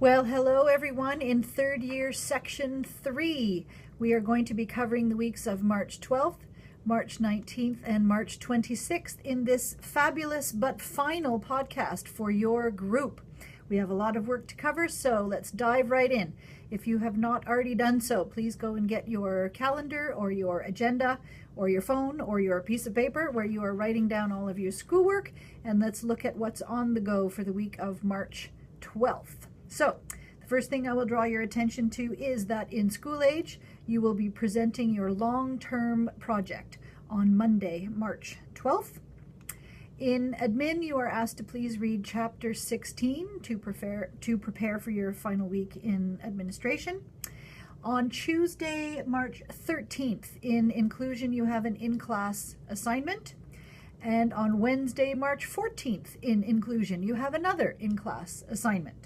Well, hello everyone. In third year section 3, we are going to be covering the weeks of March 12th, March 19th, and March 26th in this fabulous but final podcast for your group. We have a lot of work to cover, so let's dive right in. If you have not already done so, please go and get your calendar or your agenda or your phone or your piece of paper where you are writing down all of your schoolwork, and let's look at what's on the go for the week of March 12th. So, the first thing I will draw your attention to is that in school age, you will be presenting your long-term project on Monday, March 12th. In admin, you are asked to please read chapter 16 to prepare for your final week in administration. On Tuesday, March 13th, in inclusion, you have an in-class assignment. And on Wednesday, March 14th, in inclusion, you have another in-class assignment.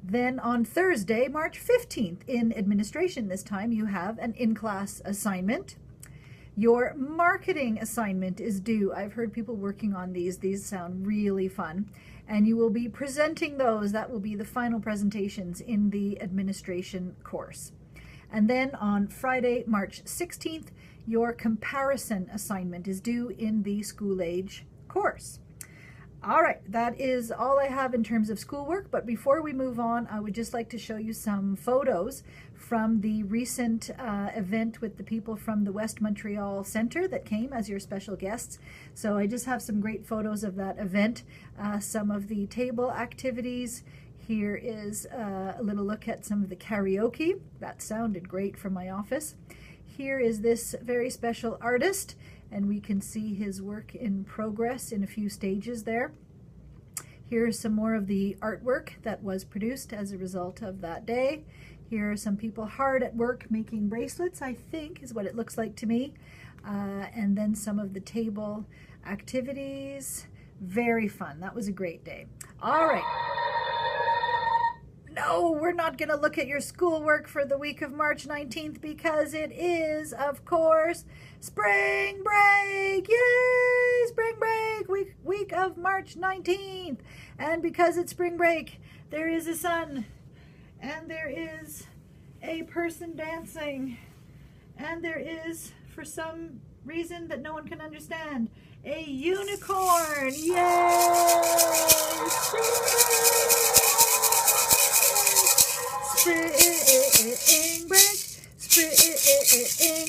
Then on Thursday, March 15th, in administration this time, you have an in-class assignment. Your marketing assignment is due. I've heard people working on these. These sound really fun. And you will be presenting those. That will be the final presentations in the administration course. And then on Friday, March 16th, your comparison assignment is due in the school age course. All right, that is all I have in terms of schoolwork, but before we move on, I would just like to show you some photos from the recent event with the people from the West Montreal Centre that came as your special guests. So I just have some great photos of that event, some of the table activities. Here is a little look at some of the karaoke. That sounded great from my office. Here is this very special artist, and we can see his work in progress in a few stages there. Here's some more of the artwork that was produced as a result of that day. Here are some people hard at work making bracelets, I think is what it looks like to me. And then some of the table activities. Very fun. That was a great day. All right. No, we're not going to look at your schoolwork for the week of March 19th because it is, of course, spring break. Yay! Spring break, week of March 19th. And because it's spring break, there is a sun, and there is a person dancing, and there is, for some reason that no one can understand, a unicorn. Yay! Spring break, spring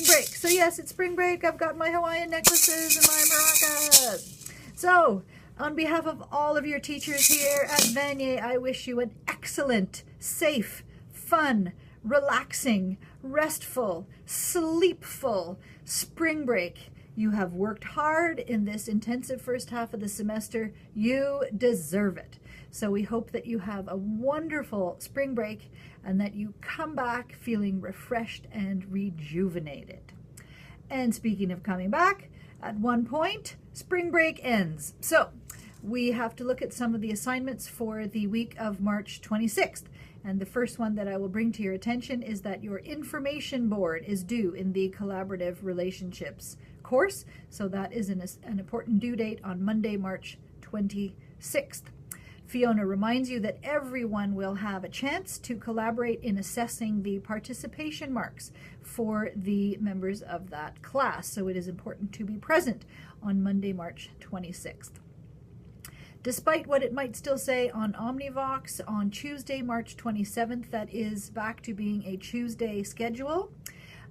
break. So yes, it's spring break. I've got my Hawaiian necklaces and my maracas. So, on behalf of all of your teachers here at Vanier, I wish you an excellent, safe, fun, relaxing, restful, sleepful spring break. You have worked hard in this intensive first half of the semester. You deserve it. So we hope that you have a wonderful spring break and that you come back feeling refreshed and rejuvenated. And speaking of coming back, at one point, spring break ends. So we have to look at some of the assignments for the week of March 26th. And the first one that I will bring to your attention is that your information board is due in the Collaborative Relationships course. So that is an important due date on Monday, March 26th. Fiona reminds you that everyone will have a chance to collaborate in assessing the participation marks for the members of that class. So it is important to be present on Monday, March 26th. Despite what it might still say on Omnivox, on Tuesday, March 27th, that is back to being a Tuesday schedule.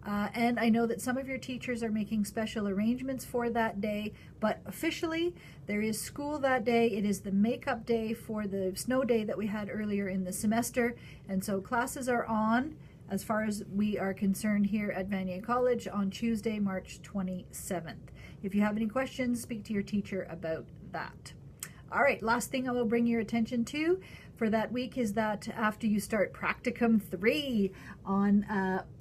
And I know that some of your teachers are making special arrangements for that day, but officially there is school that day. It is the makeup day for the snow day that we had earlier in the semester. And so classes are on, as far as we are concerned here at Vanier College, on Tuesday, March 27th. If you have any questions, speak to your teacher about that. All right, last thing I will bring your attention to for that week is that after you start Practicum 3 on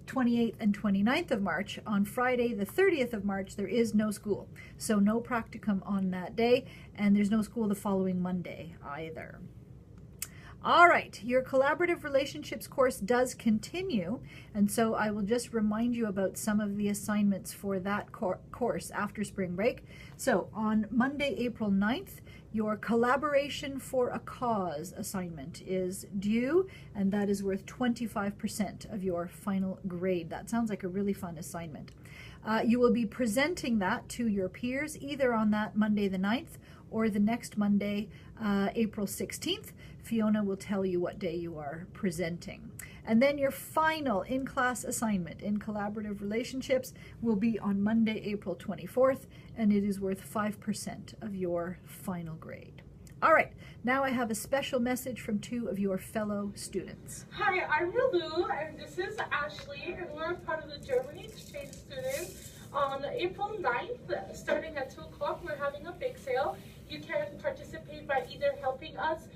28th and 29th of March, on Friday the 30th of March, there is no school. So no Practicum on that day, and there's no school the following Monday either. All right, your collaborative relationships course does continue, and so I will just remind you about some of the assignments for that course after spring break. So on Monday, April 9th, your collaboration for a cause assignment is due, and that is worth 25% of your final grade. That sounds like a really fun assignment. You will be presenting that to your peers either on that Monday the 9th or the next Monday, April 16th. Fiona will tell you what day you are presenting. And then your final in-class assignment in collaborative relationships will be on Monday, April 24th, and it is worth 5% of your final grade. All right, now I have a special message from two of your fellow students. Hi, I'm Lulu, and this is Ashley, and we're part of the Germany exchange students. On April 9th, starting at 2 o'clock, we're having a bake sale. You can participate by either helping us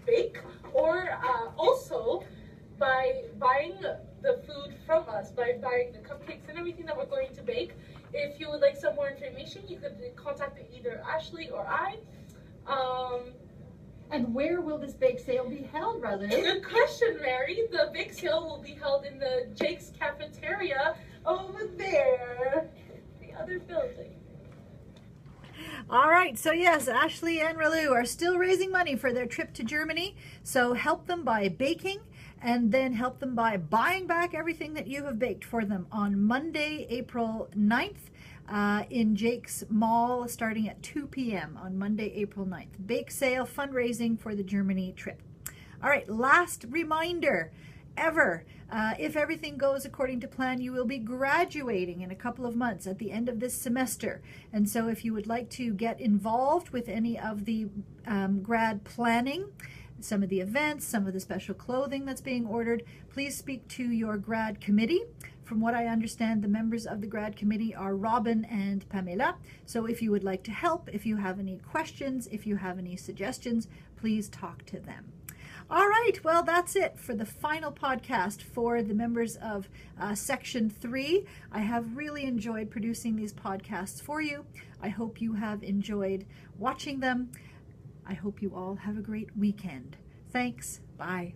bake or also by buying the food from us, by buying the cupcakes and everything that we're going to bake. If you would like some more information, you could contact either Ashley or I. And where will this bake sale be held, Radu? Good question, Mary. The bake sale will be held in the Jake's Cafeteria over there, the other building. All right, so yes, Ashley and Ralu are still raising money for their trip to Germany. So help them by baking, and then help them by buying back everything that you have baked for them on Monday, April 9th in Jake's Mall, starting at 2 p.m. on Monday, April 9th. Bake sale, fundraising for the Germany trip. All right, last reminder ever. If everything goes according to plan, you will be graduating in a couple of months at the end of this semester. And so if you would like to get involved with any of the grad planning, some of the events, some of the special clothing that's being ordered, please speak to your grad committee. From what I understand, the members of the grad committee are Robin and Pamela. So if you would like to help, if you have any questions, if you have any suggestions, please talk to them. All right, well, that's it for the final podcast for the members of Section 3. I have really enjoyed producing these podcasts for you. I hope you have enjoyed watching them. I hope you all have a great weekend. Thanks. Bye.